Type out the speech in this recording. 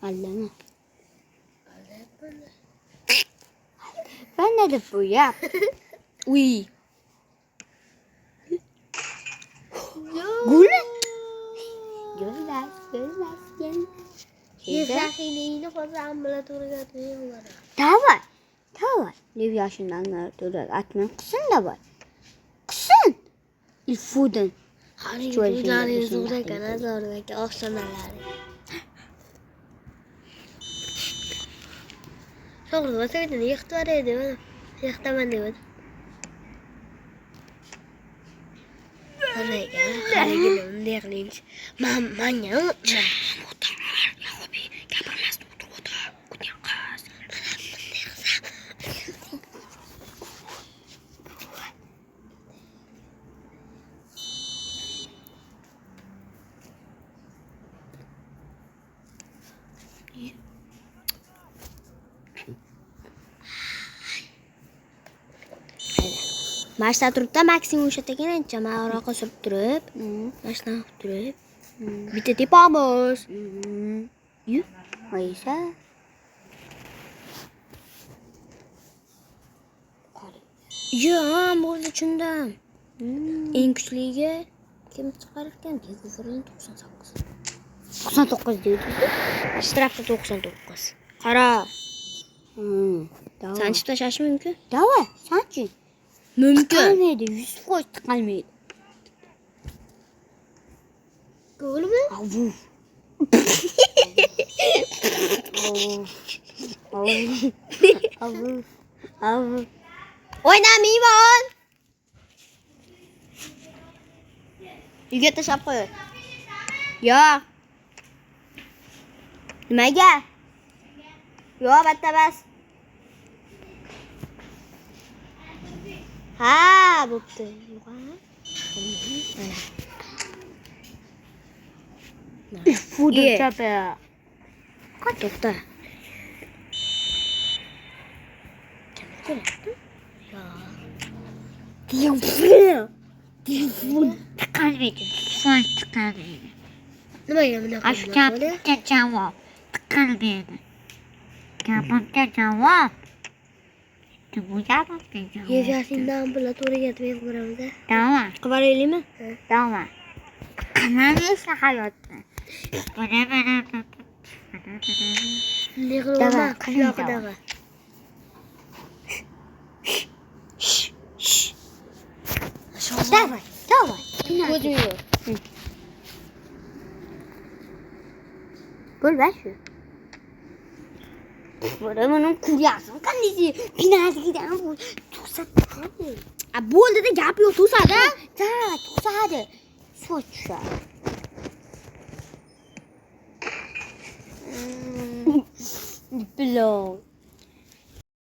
Allama. Ben ne de bu yap. Uy. Gül. Gözler. Yine fazla ambulatora götürüyorlar. Daha var. Nev yaşından durar. Atman kısın da var. Kısın. İlfudun. Hani çocukların zorda kadar zorda olsunlar. Sonra da sevdim. Yıktı araydı. Yıktı ben de. Oraya gel. Hadi gidelim. Diyelim. Manyak. Başta durup da maksimum işleteken cama oraya sürüp durup. Başta durup. Bitti tipamız. Yuh. Oysa. Ya burada içinden. En küçüğü kim çıkarırken ki fırın 98. 99 diyordu. İştirakta 99. Kara. Tamam. Sen çıta şaş mümkün. Tamam. Sanki. Mümkün. Tıkalmaydı. 100 koş tıkalmaydı. Doğru mu? Avu. Avu. Oynamayayım on. You get the şapkayı. Ya. Nimaga? Yo, bitta bas. Ha, bo'pti. Fudu çapa. To'xta. Telefon tıkalmaydı. Son tıkalmaydı. Nimaga bunaqa? Aşkabda cevap tıkalmaydı. Cevapta cevap. Bu cevapta cevap. Yevyasindan ambulatoriyaga yetib boramiz. Tamam. Qilib boraylikmi? Tamam. Tıkalmaysa hayatta. Yig'lama quloqidaga. Давай. Ko'zim yo'q. Bo'l ver shu. Bunun kuryasini qanday binasidan bu to'satdi. Bo'ldida gap yo'q, to'sadi. Ha, to'sadi. Suv tushadi. Bilov.